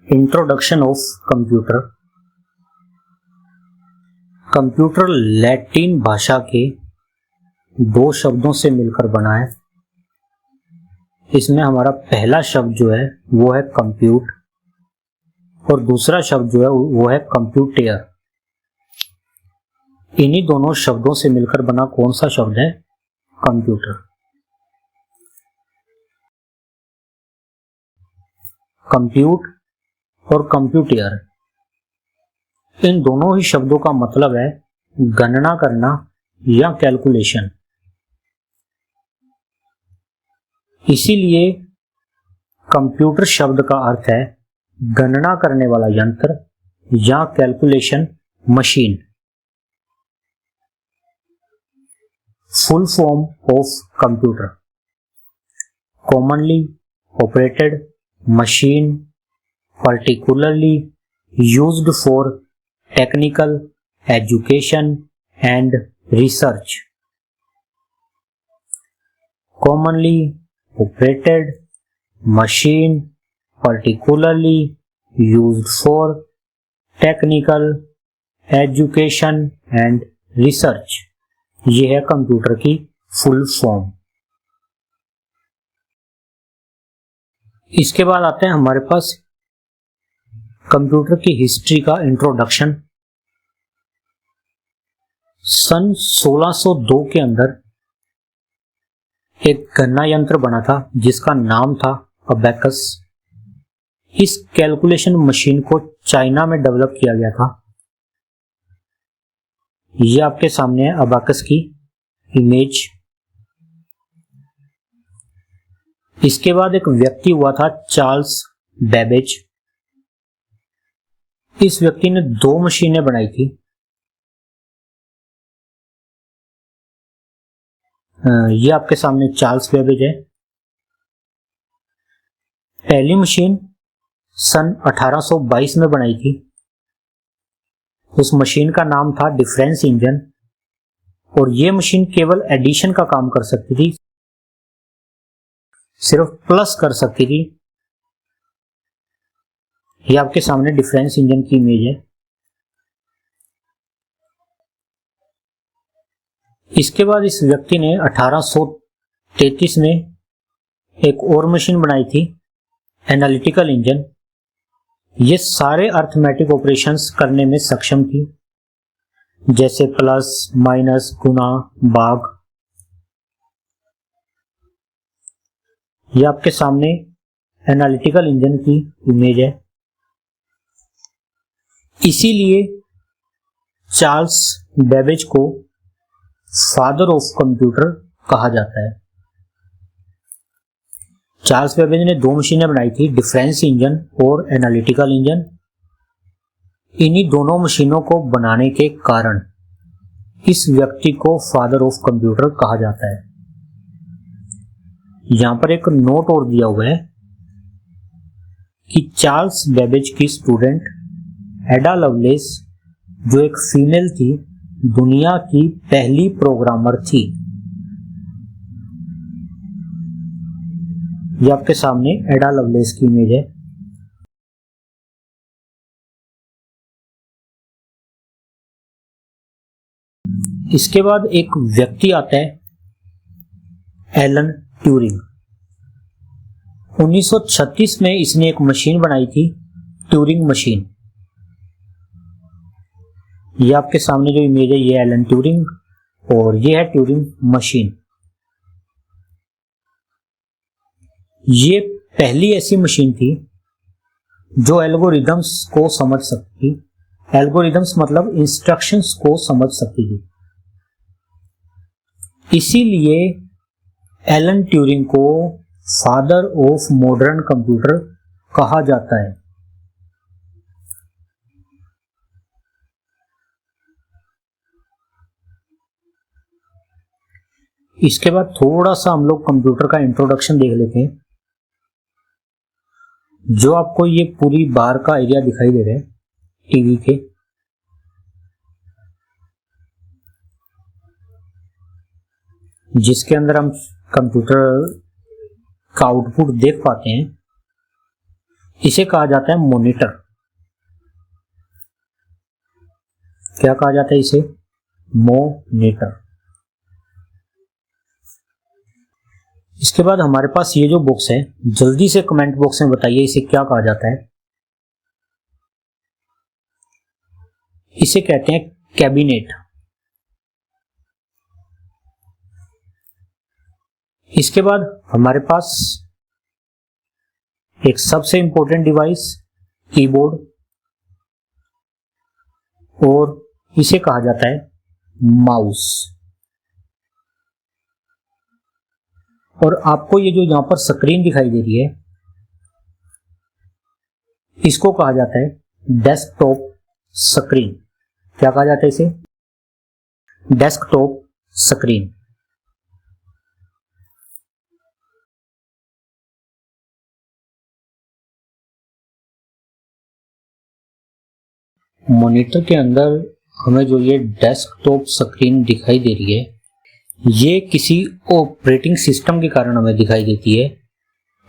Introduction of computer. Computer Latin भाषा के दो शब्दों से मिलकर बना है। इसमें हमारा पहला शब्द जो है वो है कंप्यूट और दूसरा शब्द जो है वो है कंप्यूटर। इन्हीं दोनों शब्दों से मिलकर बना कौन सा शब्द है? कंप्यूटर। कंप्यूट और कंप्यूटर, इन दोनों ही शब्दों का मतलब है गणना करना या कैलकुलेशन। इसीलिए कंप्यूटर शब्द का अर्थ है गणना करने वाला यंत्र या calculation machine. Full form of computer: commonly operated machine, particularly used for technical education and research. Commonly operated machine, particularly used for technical education and research. ये है कंप्यूटर की फुल फॉर्म। इसके बाद आते हैं हमारे पास कंप्यूटर की हिस्ट्री का इंट्रोडक्शन। सन 1602 के अंदर एक गणना यंत्र बना था जिसका नाम था अबैकस। इस कैलकुलेशन मशीन को चाइना में डेवलप किया गया था। ये आपके सामने है अबैकस की इमेज। इसके बाद एक व्यक्ति हुआ था चार्ल्स बेबेज। इस व्यक्ति ने दो मशीनें बनाई थी। ये आपके सामने चार्ल्स बेबेज है। पहली मशीन सन 1822 में बनाई थी। उस मशीन का नाम था डिफरेंस इंजन और ये मशीन केवल एडिशन का काम कर सकती थी, सिर्फ प्लस कर सकती थी। ये आपके सामने डिफरेंस इंजन की इमेज है। इसके बाद इस व्यक्ति ने 1833 में एक और मशीन बनाई थी, एनालिटिकल इंजन। ये सारे अर्थमेटिक ऑपरेशंस करने में सक्षम थी, जैसे प्लस, माइनस, गुना, भाग। ये आपके सामने एनालिटिकल इंजन की इमेज है। इसीलिए चार्ल्स बेबेज को फादर ऑफ कंप्यूटर कहा जाता है। चार्ल्स बेबेज ने दो मशीनें बनाई थी, डिफरेंस इंजन और एनालिटिकल इंजन। इन्हीं दोनों मशीनों को बनाने के कारण इस व्यक्ति को फादर ऑफ कंप्यूटर कहा जाता है। यहां पर एक नोट और दिया हुआ है कि चार्ल्स बेबेज की स्टूडेंट एडा लवलेस, जो एक फीमेल थी, दुनिया की पहली प्रोग्रामर थी। ये आपके सामने एडा लवलेस की इमेज है। इसके बाद एक व्यक्ति आता है, एलन ट्यूरिंग। 1936 में इसने एक मशीन बनाई थी, ट्यूरिंग मशीन। ये आपके सामने जो इमेज है ये एलन ट्यूरिंग और ये है ट्यूरिंग मशीन। ये पहली ऐसी मशीन थी जो एल्गोरिदम्स को समझ सकती थी। एल्गोरिदम्स मतलब इंस्ट्रक्शंस को समझ सकती थी। इसीलिए एलन ट्यूरिंग को फादर ऑफ मॉडर्न कंप्यूटर कहा जाता है। इसके बाद थोड़ा सा हम लोग कंप्यूटर का इंट्रोडक्शन देख लेते हैं। जो आपको ये पूरी बाहर का एरिया दिखाई दे रहा है टीवी के, जिसके अंदर हम कंप्यूटर का आउटपुट देख पाते हैं, इसे कहा जाता है मॉनिटर। क्या कहा जाता है इसे? मॉनिटर। इसके बाद हमारे पास ये जो बॉक्स है, जल्दी से कमेंट बॉक्स में बताइए इसे क्या कहा जाता है। इसे कहते हैं कैबिनेट। इसके बाद हमारे पास एक सबसे इंपॉर्टेंट डिवाइस कीबोर्ड, और इसे कहा जाता है माउस। और आपको ये जो यहां पर स्क्रीन दिखाई दे रही है, इसको कहा जाता है डेस्कटॉप स्क्रीन। क्या कहा जाता है इसे? Desktop screen. मॉनिटर के अंदर हमें जो ये डेस्कटॉप स्क्रीन दिखाई दे रही है, ये किसी ऑपरेटिंग सिस्टम के कारण हमें दिखाई देती है।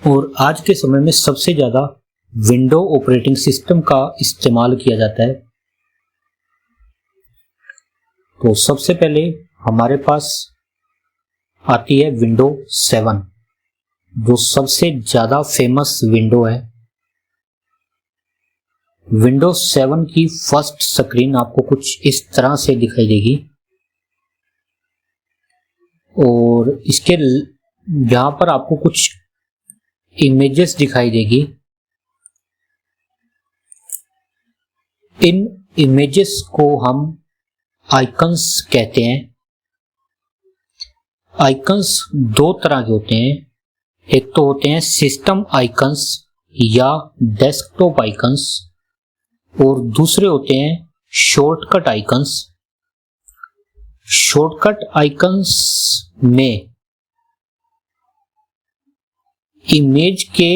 और आज के समय में सबसे ज्यादा विंडो ऑपरेटिंग सिस्टम का इस्तेमाल किया जाता है। तो सबसे पहले हमारे पास आती है विंडो 7, जो सबसे ज्यादा फेमस विंडो है। विंडोज 7 की फर्स्ट स्क्रीन आपको कुछ इस तरह से दिखाई देगी, और इसके यहां पर आपको कुछ इमेजेस दिखाई देगी। इन इमेजेस को हम आइकन्स कहते हैं। आइकन्स दो तरह के होते हैं, एक तो होते हैं सिस्टम आइकन्स या डेस्कटॉप आइकन्स, और दूसरे होते हैं शॉर्टकट आइकन्स। शॉर्टकट आइकन्स में इमेज के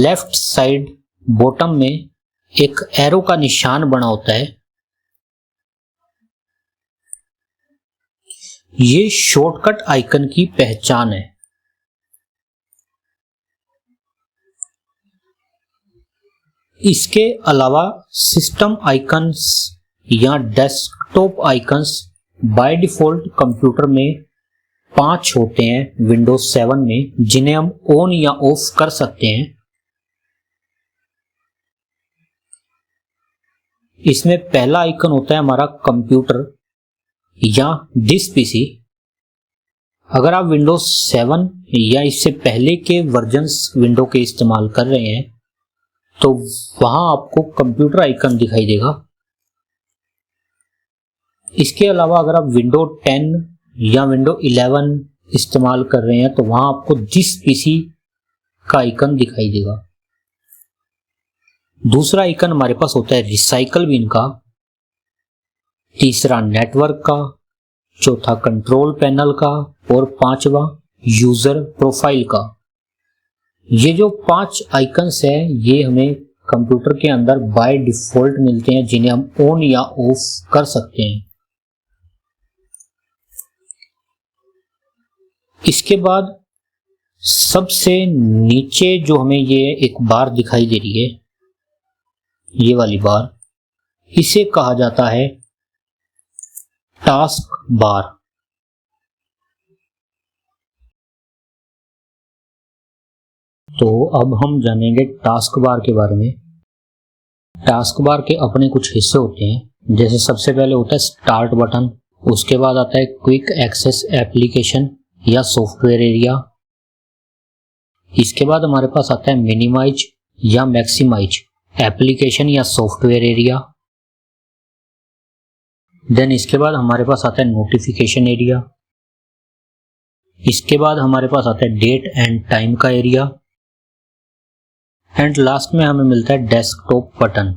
लेफ्ट साइड बॉटम में एक एरो का निशान बना होता है। ये शॉर्टकट आइकन की पहचान है। इसके अलावा सिस्टम आइकन्स या desktop icons by default computer में 5 होते हैं विंडोज 7 में, जिन्हें हम ऑन या ऑफ कर सकते हैं। इसमें पहला आइकन होता है हमारा कंप्यूटर या डिस पीसी। अगर आप विंडोज 7 या इससे पहले के वर्जन्स विंडो के इस्तेमाल कर रहे हैं तो वहां आपको कंप्यूटर आइकन दिखाई देगा। इसके अलावा अगर आप विंडो 10 या विंडो 11 इस्तेमाल कर रहे हैं तो वहां आपको डिस पीसी का आइकन दिखाई देगा। दूसरा आइकन हमारे पास होता है रिसाइकल बिन का, तीसरा नेटवर्क का, चौथा कंट्रोल पैनल का, और पांचवा यूजर प्रोफाइल का। ये जो 5 आइकन्स है ये हमें कंप्यूटर के अंदर बाय डिफॉल्ट मिलते हैं, जिन्हें हम ऑन या ऑफ कर सकते हैं। इसके बाद सबसे नीचे जो हमें ये एक बार दिखाई दे रही है, ये वाली बार, इसे कहा जाता है टास्क बार। तो अब हम जानेंगे टास्क बार के बारे में। टास्क बार के अपने कुछ हिस्से होते हैं, जैसे सबसे पहले होता है स्टार्ट बटन, उसके बाद आता है क्विक एक्सेस एप्लीकेशन या सॉफ्टवेयर एरिया। इसके बाद हमारे पास आता है मिनिमाइज या मैक्सिमाइज एप्लीकेशन या सॉफ्टवेयर एरिया। देन इसके बाद हमारे पास आता है नोटिफिकेशन एरिया। इसके बाद हमारे पास आता है डेट एंड टाइम का एरिया, एंड लास्ट में हमें मिलता है डेस्कटॉप बटन।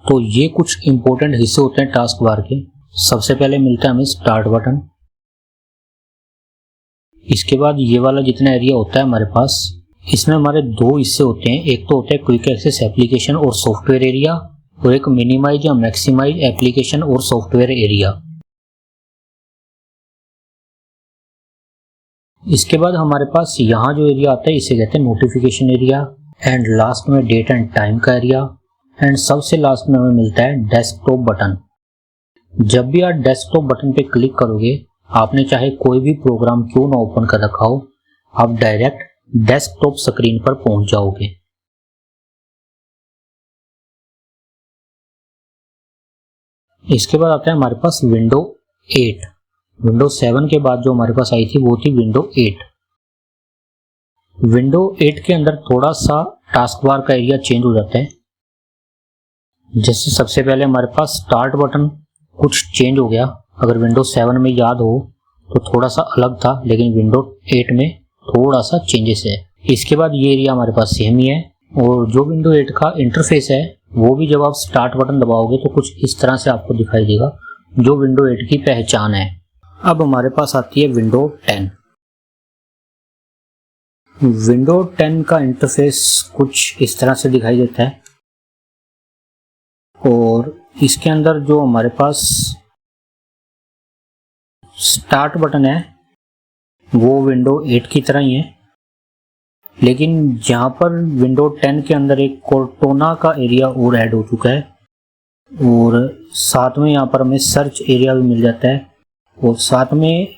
तो ये कुछ इंपॉर्टेंट हिस्से होते हैं टास्क बार के। सबसे पहले मिलता है हमें स्टार्ट बटन। इसके बाद ये वाला जितना एरिया होता है हमारे पास, इसमें हमारे 2 हिस्से होते हैं, एक तो होता है क्विक एक्सेस एप्लीकेशन और सॉफ्टवेयर एरिया, और एक मिनिमाइज या मैक्सिमाइज एप्लीकेशन और सॉफ्टवेयर एरिया। इसके बाद हमारे पास यहाँ जो एरिया आता है इसे कहते हैं नोटिफिकेशन एरिया, एंड लास्ट में डेट एंड टाइम का एरिया, एंड सबसे लास्ट में हमें मिलता है डेस्कटॉप बटन। जब भी आप डेस्कटॉप बटन पे क्लिक करोगे, आपने चाहे कोई भी प्रोग्राम क्यों ना ओपन कर रखा हो, आप डायरेक्ट डेस्कटॉप स्क्रीन पर पहुंच जाओगे। इसके बाद आता है हमारे पास विंडो 8। विंडो 7 के बाद जो हमारे पास आई थी वो थी विंडो 8। विंडो 8 के अंदर थोड़ा सा टास्क बार का एरिया चेंज हो जाता है। जैसे सबसे पहले हमारे पास स्टार्ट बटन कुछ चेंज हो गया। अगर विंडो 7 में याद हो तो थोड़ा सा अलग था, लेकिन विंडो 8 में थोड़ा सा चेंजेस है। इसके बाद ये एरिया हमारे पास सेम ही है, और जो विंडो 8 का इंटरफेस है वो भी जब आप स्टार्ट बटन दबाओगे तो कुछ इस तरह से आपको दिखाई देगा, जो विंडो 8 की पहचान है। अब हमारे पास आती है विंडो 10। विंडो 10 का इंटरफेस कुछ इस तरह से दिखाई देता है, और इसके अंदर जो हमारे पास स्टार्ट बटन है वो विंडो 8 की तरह ही है, लेकिन जहां पर विंडो 10 के अंदर एक कोर्टोना का एरिया और ऐड हो चुका है, और साथ में यहाँ पर हमें सर्च एरिया भी मिल जाता है, और साथ में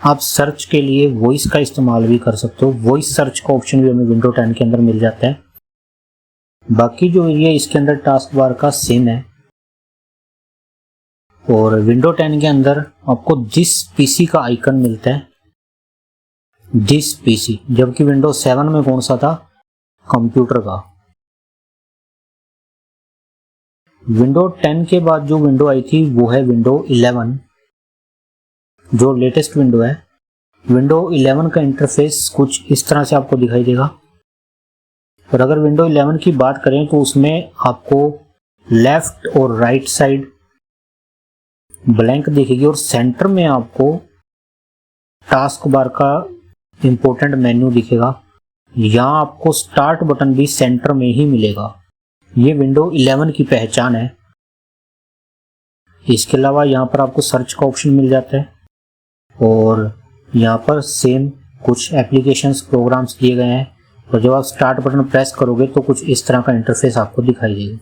आप सर्च के लिए वॉइस का इस्तेमाल भी कर सकते हो। वॉइस सर्च का ऑप्शन भी हमें विंडो 10 के अंदर मिल जाता है। बाकी जो एरिया इसके अंदर टास्क बार का सेम है, और विंडो 10 के अंदर आपको दिस पीसी का आइकन मिलता है, दिस पीसी, जबकि विंडो 7 में कौन सा था, कंप्यूटर का। विंडो 10 के बाद जो विंडो आई थी वो है विंडो 11, जो लेटेस्ट विंडो है। विंडो 11 का इंटरफेस कुछ इस तरह से आपको दिखाई देगा, और अगर विंडो 11 की बात करें तो उसमें आपको लेफ्ट और राइट साइड ब्लैंक दिखेगी, और सेंटर में आपको टास्क बार का इंपॉर्टेंट मेन्यू दिखेगा। यहाँ आपको स्टार्ट बटन भी सेंटर में ही मिलेगा। ये विंडो 11 की पहचान है। इसके अलावा यहाँ पर आपको सर्च का ऑप्शन मिल जाता है, और यहाँ पर सेम कुछ एप्लीकेशंस प्रोग्राम्स दिए गए हैं, और जब आप स्टार्ट बटन प्रेस करोगे तो कुछ इस तरह का इंटरफेस आपको दिखाई देगा।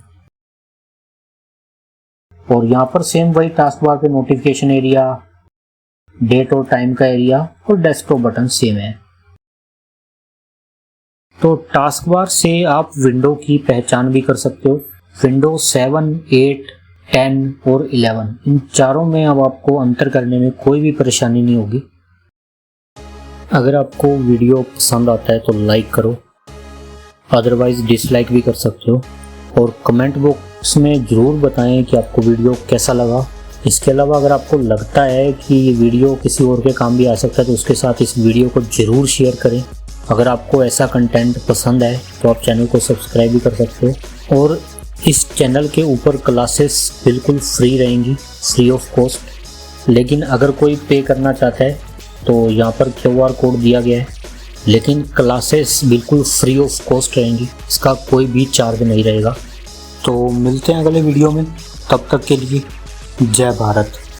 और यहाँ पर सेम वही टास्क बार पे नोटिफिकेशन एरिया, डेट और टाइम का एरिया और डेस्कटॉप बटन सेम है। तो टास्क बार से आप विंडो की पहचान भी कर सकते हो। विंडो 7, 8, 10 और 11 इन चारों में अब आपको अंतर करने में कोई भी परेशानी नहीं होगी। अगर आपको वीडियो पसंद आता है तो लाइक करो, अदरवाइज डिसलाइक भी कर सकते हो, और कमेंट बॉक्स में ज़रूर बताएं कि आपको वीडियो कैसा लगा। इसके अलावा अगर आपको लगता है कि ये वीडियो किसी और के काम भी आ सकता है तो उसके साथ इस वीडियो को ज़रूर शेयर करें। अगर आपको ऐसा कंटेंट पसंद है तो आप चैनल को सब्सक्राइब भी कर सकते हो, और इस चैनल के ऊपर क्लासेस बिल्कुल फ्री रहेंगी, फ्री ऑफ कॉस्ट। लेकिन अगर कोई पे करना चाहता है तो यहाँ पर QR कोड दिया गया है, लेकिन क्लासेस बिल्कुल फ्री ऑफ कॉस्ट रहेंगी, इसका कोई भी चार्ज नहीं रहेगा। तो मिलते हैं अगले वीडियो में, तब तक के लिए जय भारत।